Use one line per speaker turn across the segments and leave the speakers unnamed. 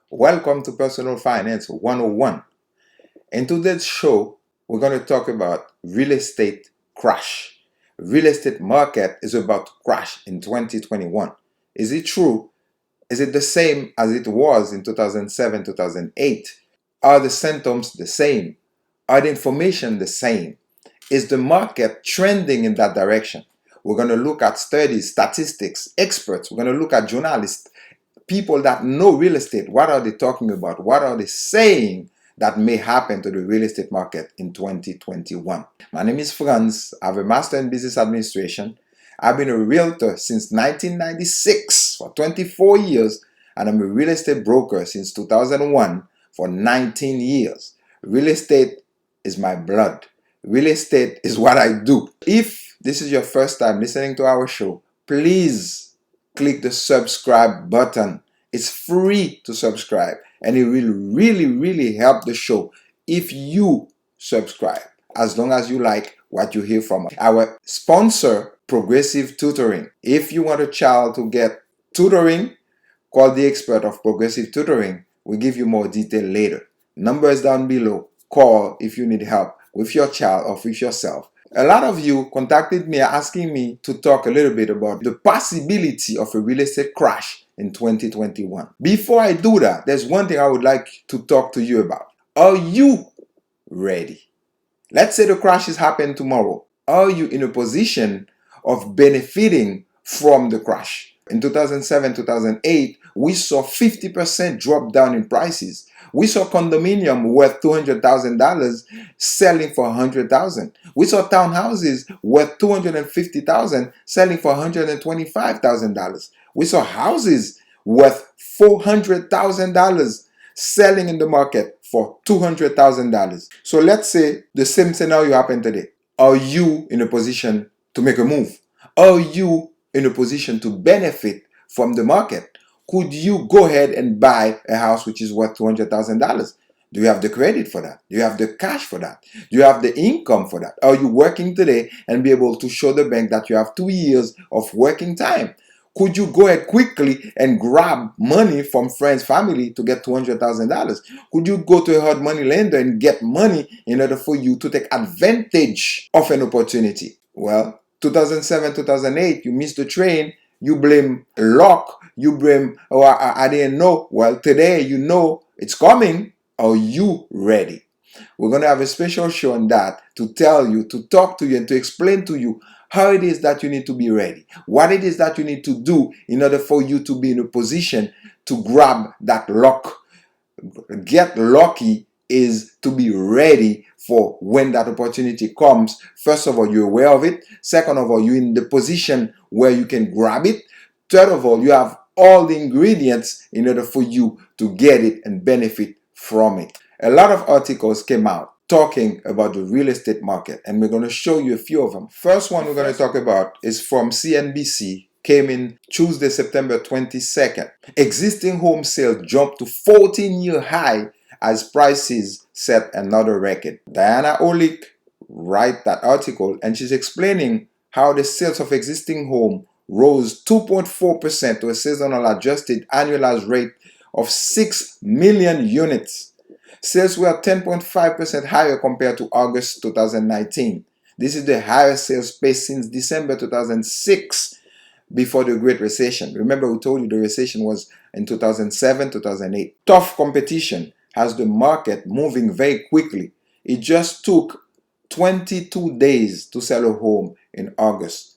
Welcome to Personal Finance 101. In today's show, we're going to talk about real estate crash. Real estate market is about to crash in 2021. Is it true? Is it the same as it was in 2007, 2008? Are the symptoms the same? Are the information the same? Is the market trending in that direction? We're going to look at studies, statistics, experts. We're going to look at journalists, people that know real estate. What are they talking about? What are they saying that may happen to the real estate market in 2021? My name is Franz. I have a master in business administration. I've been a realtor since 1996 for 24 years, and I'm a real estate broker since 2001 for 19 years. Real estate is my blood. Real estate is what I do. If this is your first time listening to our show, please click the subscribe button. It's free to subscribe, and it will really help the show if you subscribe, as long as you like what you hear from us. Our sponsor, Progressive Tutoring. If you want a child to get tutoring, call the expert of Progressive Tutoring. We'll give you more detail later. Number is down below. Call if you need help with your child or with yourself. A lot of you contacted me asking me to talk a little bit about the possibility of a real estate crash in 2021. Before I do that, there's one thing I would like to talk to you about. Are you ready? Let's say the crash is happening tomorrow. Are you in a position of benefiting from the crash? In 2007, 2008, we saw 50% drop down in prices. We saw condominium worth $200,000 selling for $100,000. We saw townhouses worth $250,000 selling for $125,000. We saw houses worth $400,000 selling in the market for $200,000. So let's say the same scenario happened today. Are you in a position to make a move? Are you in a position to benefit from the market? Could you go ahead and buy a house which is worth $200,000? Do you have the credit for that? Do you have the cash for that? Do you have the income for that? Are you working today and be able to show the bank that you have 2 years of working time? Could you go ahead quickly and grab money from friends, family to get $200,000? Could you go to a hard money lender and get money in order for you to take advantage of an opportunity? Well, 2007, 2008, you missed the train. You blame luck. You blame, oh, I didn't know. Well, today you know it's coming. Are you ready? We're going to have a special show on that to tell you, to talk to you, and to explain to you how it is that you need to be ready, what it is that you need to do in order for you to be in a position to grab that luck. Get lucky is to be ready for when that opportunity comes. First of all, you're aware of it. Second of all, you're in the position where you can grab it. Third of all, you have all the ingredients in order for you to get it and benefit from it. A lot of articles came out talking about the real estate market, and we're going to show you a few of them. First one we're going to talk about is from CNBC. Came in Tuesday, September 22nd. Existing home sales jumped to 14-year high as prices set another record. Diana Olick wrote that article, and she's explaining how the sales of existing home rose 2.4% to a seasonal adjusted annualized rate of 6 million units. Sales were 10.5% higher compared to August 2019. This is the highest sales pace since December 2006, before the Great Recession. Remember, we told you the recession was in 2007, 2008. Tough competition has the market moving very quickly. It just took 22 days to sell a home in August,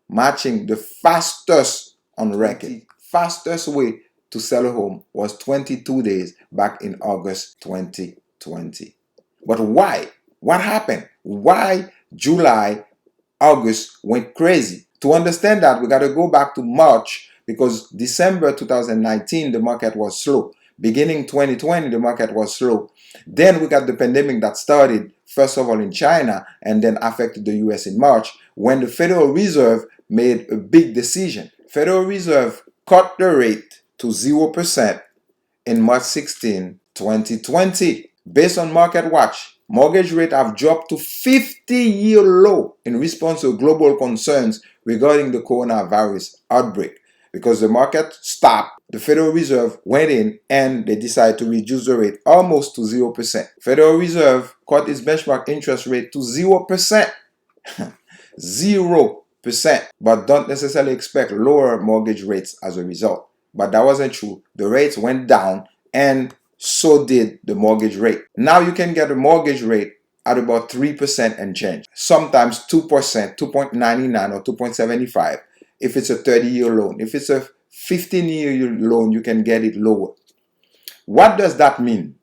matching the fastest on record. Fastest way to sell a home was 22 days back in August 2020. But why? What happened? Why July, August went crazy? To understand that, we got to go back to March, because December 2019, the market was slow. Beginning 2020, the market was slow. Then we got the pandemic that started, first of all in China, and then affected the US in March, when the Federal Reserve made a big decision. Federal Reserve cut the rate to 0% in March 16, 2020. Based on Market Watch, mortgage rates have dropped to 50-year low in response to global concerns regarding the coronavirus outbreak, because the market stopped the Federal Reserve went in and they decided to reduce the rate almost to 0%. Federal Reserve cut its benchmark interest rate to 0%. 0%. But don't necessarily expect lower mortgage rates as a result. But that wasn't true. The rates went down and so did the mortgage rate. Now you can get a mortgage rate at about 3% and change. Sometimes 2%, 2.99 or 2.75 if it's a 30-year loan. If it's a 15-year loan, you can get it lower. What does that mean?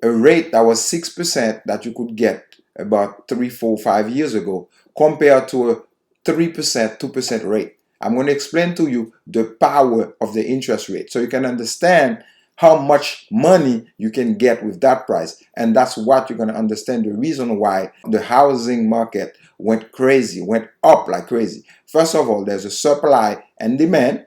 A rate that was 6% that you could get about 3, 4, 5 years ago compared to a 3%, 2% rate. I'm going to explain to you the power of the interest rate so you can understand how much money you can get with that price. And that's what you're going to understand the reason why the housing market went crazy, went up like crazy. First of all, there's a supply and demand.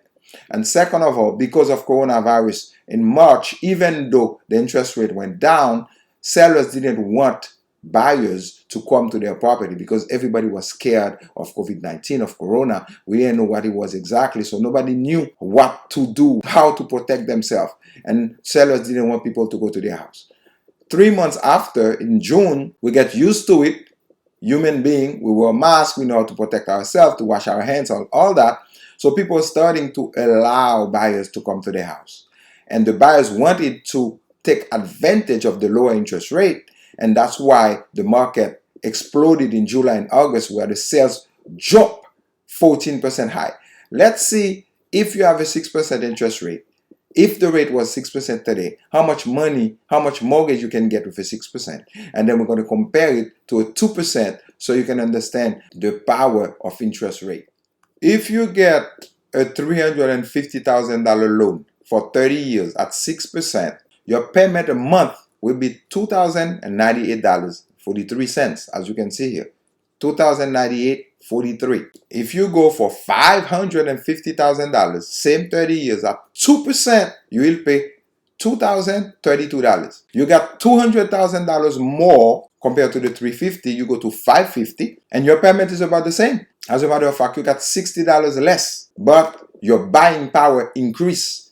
And second of all, because of coronavirus, in March, even though the interest rate went down, sellers didn't want buyers to come to their property because everybody was scared of COVID-19, of Corona. We didn't know what it was exactly, so nobody knew what to do, how to protect themselves. And sellers didn't want people to go to their house. 3 months after, in June, we get used to it. Human being, we wear masks, we know how to protect ourselves, to wash our hands, all that. So people are starting to allow buyers to come to their house. And the buyers wanted to take advantage of the lower interest rate. And that's why the market exploded in July and August, where the sales jumped 14% high. Let's see, if you have a 6% interest rate, if the rate was 6% today, how much money, how much mortgage you can get with a 6%. And then we're going to compare it to a 2% so you can understand the power of interest rate. If you get a $350,000 loan for 30 years at 6%, your payment a month will be $2,098.43, as you can see here. $2,098.43. If you go for $550,000, same 30 years at 2%, you will pay $2,032. You got $200,000 more compared to the $350. You go to $550, and your payment is about the same. As a matter of fact, you got $60 less, but your buying power increased.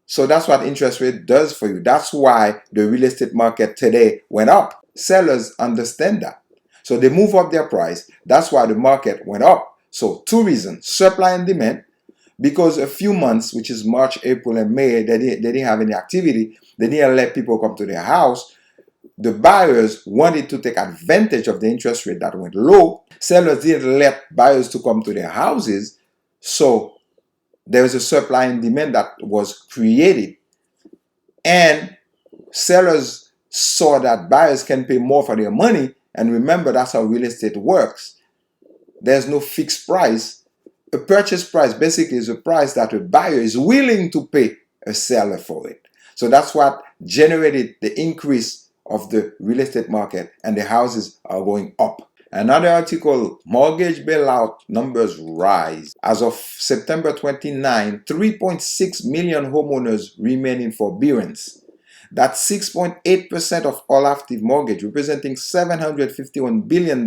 So that's what interest rate does for you. That's why the real estate market today went up. Sellers understand that. So they move up their price. That's why the market went up. So 2 reasons: supply and demand. Because a few months, which is March, April, and May, they didn't have any activity. They didn't let people come to their house. The buyers wanted to take advantage of the interest rate that went low. Sellers didn't let buyers to come to their houses. So there was a supply and demand that was created. And sellers saw that buyers can pay more for their money. And remember, that's how real estate works. There's no fixed price. A purchase price basically is a price that a buyer is willing to pay a seller for it. So that's what generated the increase of the real estate market, and the houses are going up. Another article, mortgage bailout numbers rise. As of September 29, 3.6 million homeowners remain in forbearance. That's 6.8% of all active mortgage, representing $751 billion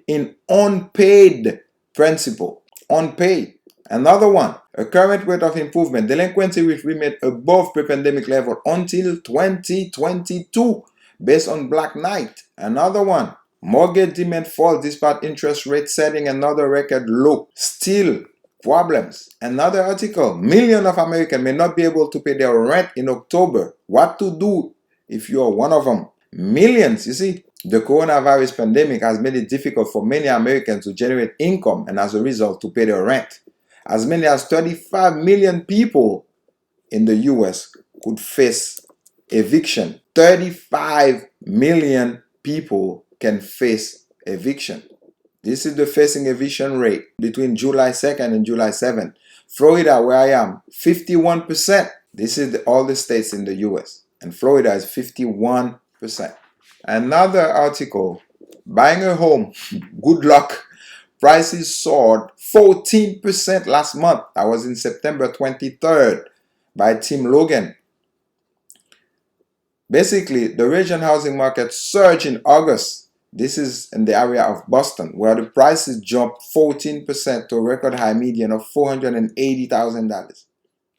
in unpaid principal. Unpaid. Another one, a current rate of improvement. Delinquency will remain above pre-pandemic level until 2022, based on Black Knight. Another one, mortgage demand falls despite interest rate setting another record low. Still problems. Another article, millions of Americans may not be able to pay their rent in October. What to do if you are one of them? Millions, you see. The coronavirus pandemic has made it difficult for many Americans to generate income and as a result to pay their rent. As many as 35 million people in the US could face eviction. 35 million people can face eviction. This is the facing eviction rate between July 2nd and July 7th. Florida, where I am, 51%. This is all the states in the US. And Florida is 51%. Another article, buying a home, good luck. Prices soared 14% last month. That was in September 23rd by Tim Logan. Basically, the region housing market surged in August. This is in the area of Boston, where the prices jumped 14% to a record high median of $480,000.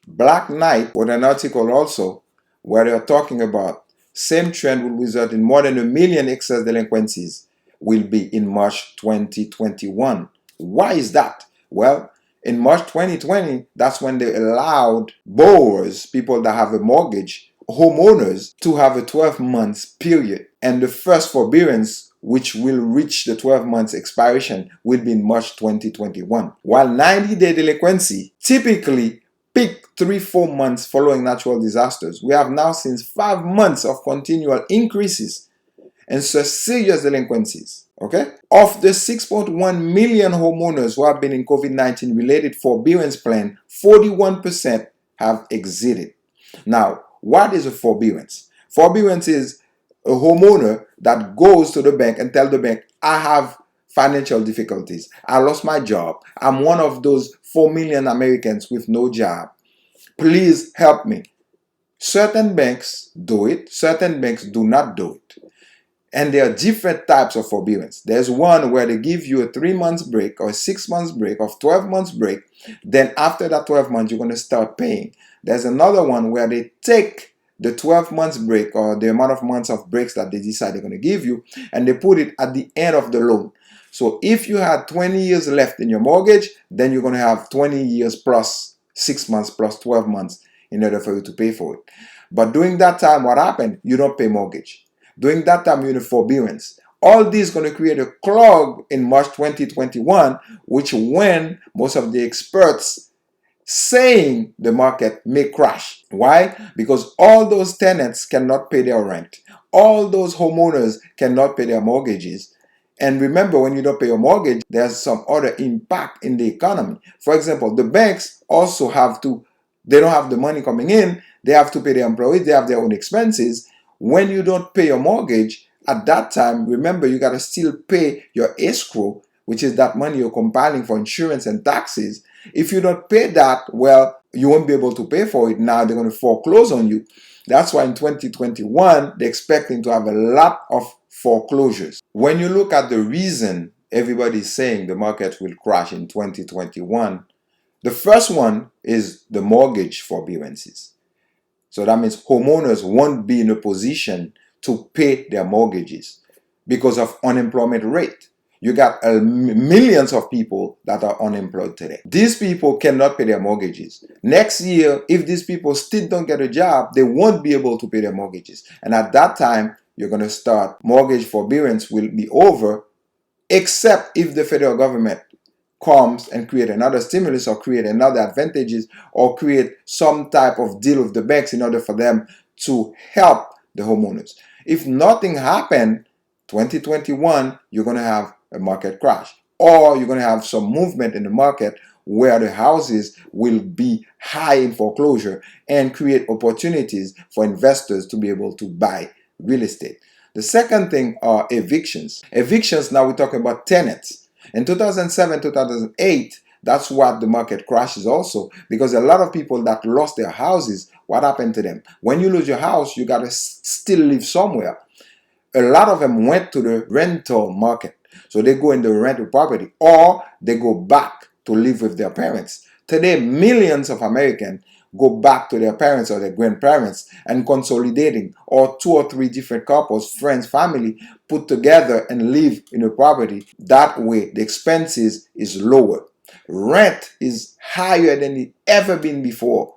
Black Knight wrote an article also where they're talking about same trend will result in more than 1 million excess delinquencies will be in March 2021. Why is that? Well, in March 2020, that's when they allowed borrowers, people that have a mortgage, homeowners, to have a 12 months period. And the first forbearance, which will reach the 12 months expiration, will be in March 2021. While 90-day delinquency typically peak 3-4 months following natural disasters, we have now seen 5 months of continual increases and such serious delinquencies. Okay? Of the 6.1 million homeowners who have been in COVID-19 related forbearance plan, 41% have exited. Now, what is a forbearance? Forbearance is a homeowner that goes to the bank and tell the bank, I have financial difficulties. I lost my job. I'm one of those 4 million Americans with no job. Please help me. Certain banks do it. Certain banks do not do it. And there are different types of forbearance. There's one where they give you a 3 months break or a 6 months break or 12 months break. Then after that 12 months, you're going to start paying. There's another one where they take the 12 months break or the amount of months of breaks that they decide they're going to give you, and they put it at the end of the loan. So if you had 20 years left in your mortgage, then you're going to have 20 years plus 6 months plus 12 months in order for you to pay for it. But during that time, what happened? You don't pay mortgage. During that time, you're in forbearance. All this is going to create a clog in March 2021, which when most of the experts saying the market may crash. Why? Because all those tenants cannot pay their rent. All those homeowners cannot pay their mortgages. And remember, when you don't pay your mortgage, there's some other impact in the economy. For example, the banks also they don't have the money coming in. They have to pay their employees. They have their own expenses. When you don't pay your mortgage, at that time, remember, you got to still pay your escrow, which is that money you're compiling for insurance and taxes. If you don't pay that, well, you won't be able to pay for it. Now they're going to foreclose on you. That's why in 2021, they're expecting to have a lot of foreclosures. When you look at the reason everybody's saying the market will crash in 2021, the first one is the mortgage forbearances. So that means homeowners won't be in a position to pay their mortgages because of unemployment rate. You got millions of people that are unemployed today. These people cannot pay their mortgages. Next year, if these people still don't get a job, they won't be able to pay their mortgages. And at that time, you're going to start mortgage forbearance will be over, except if the federal government comes and create another stimulus or create another advantages or create some type of deal with the banks in order for them to help the homeowners. If nothing happened, 2021, you're going to have a market crash, or you're going to have some movement in the market where the houses will be high in foreclosure and create opportunities for investors to be able to buy real estate. The second thing are evictions. Evictions, now we're talking about tenants. In 2007, 2008, that's what the market crashes also, because a lot of people that lost their houses, what happened to them? When you lose your house, you got to still live somewhere. A lot of them went to the rental market. So they go in the rental property, or they go back to live with their parents. Today, millions of Americans go back to their parents or their grandparents and consolidating, or 2 or 3 different couples, friends, family, put together and live in a property. That way, the expenses is lower. Rent is higher than it ever been before.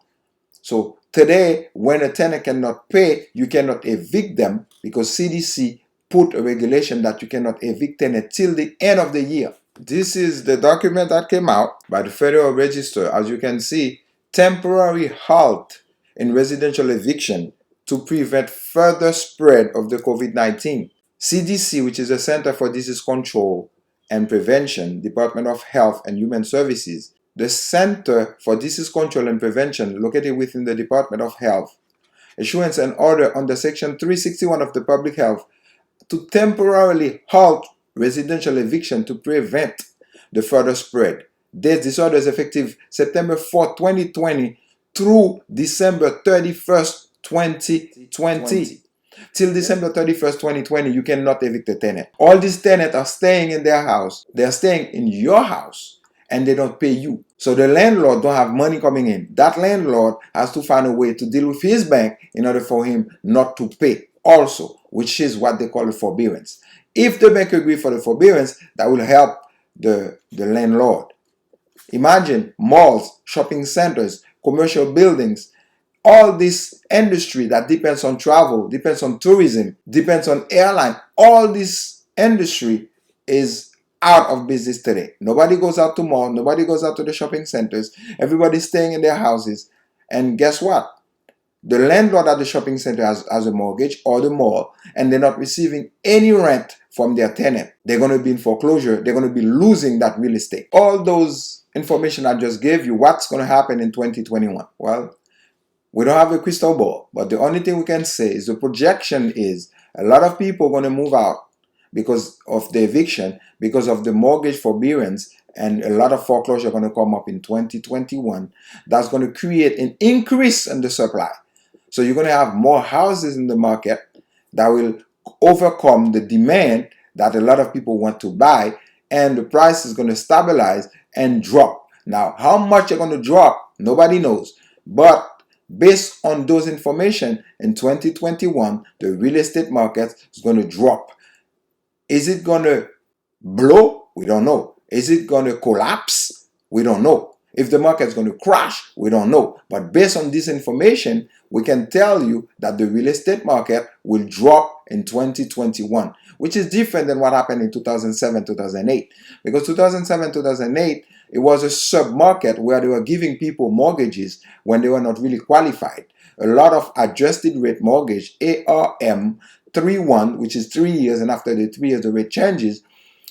So today, when a tenant cannot pay, you cannot evict them because CDC put a regulation that you cannot evict tenant till the end of the year. This is the document that came out by the Federal Register. As you can see, temporary halt in residential eviction to prevent further spread of the COVID-19. CDC, which is the Center for Disease Control and Prevention, Department of Health and Human Services, the Center for Disease Control and Prevention, located within the Department of Health, issuance an order under Section 361 of the Public Health to temporarily halt residential eviction to prevent the further spread. This order is effective September 4, 2020 through December 31st, 2020. Till December 31st, 2020, you cannot evict a tenant. All these tenants are staying in their house. They are staying in your house. and they don't pay you. So the landlord don't have money coming in. That landlord has to find a way to deal with his bank in order for him not to pay also, which is what they call a forbearance. If the bank agree for the forbearance, that will help the landlord. Imagine malls, shopping centers, commercial buildings, all this industry that depends on travel, depends on tourism, depends on airline, all this industry is out of business today. Nobody goes out to mall, nobody goes out to the shopping centers, everybody's staying in their houses. And guess what? The landlord at the shopping center has a mortgage, or the mall, and they're not receiving any rent from their tenant. They're going to be in foreclosure. They're going to be losing that real estate. All those information I just gave you, what's going to happen in 2021? Well, we don't have a crystal ball, but the only thing we can say is the projection is a lot of people are going to move out because of the eviction, because of the mortgage forbearance, and a lot of foreclosure are going to come up in 2021. That's going to create an increase in the supply. So you're going to have more houses in the market that will overcome the demand that a lot of people want to buy, and the price is going to stabilize and drop. Now, how much they're going to drop, nobody knows. But based on those information, in 2021, the real estate market is going to drop. Is it going to blow? We don't know. Is it going to collapse? We don't know. If the market is going to crash, we don't know. But based on this information, we can tell you that the real estate market will drop in 2021, which is different than what happened in 2007, 2008. Because 2007, 2008, it was a sub-market where they were giving people mortgages when they were not really qualified. A lot of adjusted rate mortgage, ARM 3.1, which is 3 years, and after the 3 years the rate changes,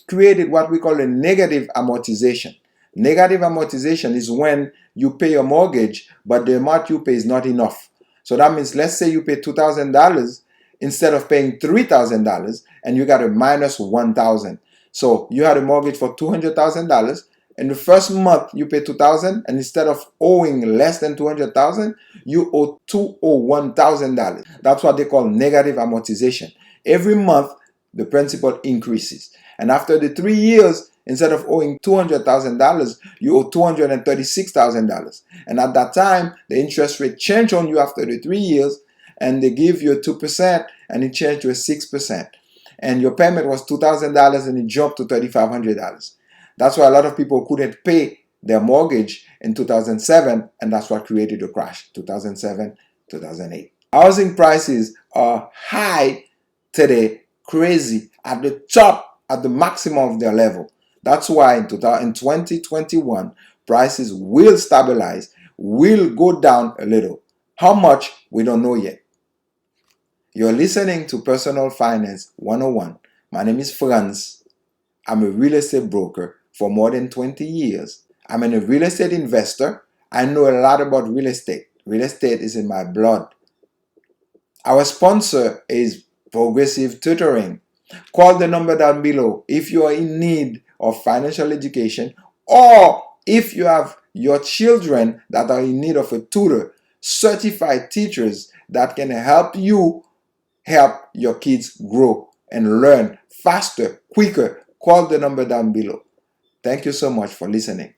created what we call a negative amortization. Negative amortization is when you pay your mortgage, but the amount you pay is not enough. So that means, let's say you pay $2,000 instead of paying $3,000, and you got a minus $1,000. So you had a mortgage for $200,000. In the first month you pay $2,000, and instead of owing less than $200,000, you owe $201,000. That's what they call negative amortization. Every month the principal increases, and after the 3 years, instead of owing $200,000, you owe $236,000. And at that time, the interest rate changed on you after the 3 years, and they give you a 2%, and it changed to a 6%. And your payment was $2,000, and it jumped to $3,500. That's why a lot of people couldn't pay their mortgage in 2007, and that's what created the crash, 2007, 2008. Housing prices are high today, crazy, at the top, at the maximum of their level. That's why in 2021, prices will stabilize, will go down a little. How much, we don't know yet. You're listening to Personal Finance 101. My name is Franz. I'm a real estate broker for more than 20 years. I'm a real estate investor. I know a lot about real estate. Real estate is in my blood. Our sponsor is Progressive Tutoring. Call the number down below if you are in need of financial education, or if you have your children that are in need of a tutor, certified teachers that can help you help your kids grow and learn faster, quicker. Call the number down below. Thank you so much for listening.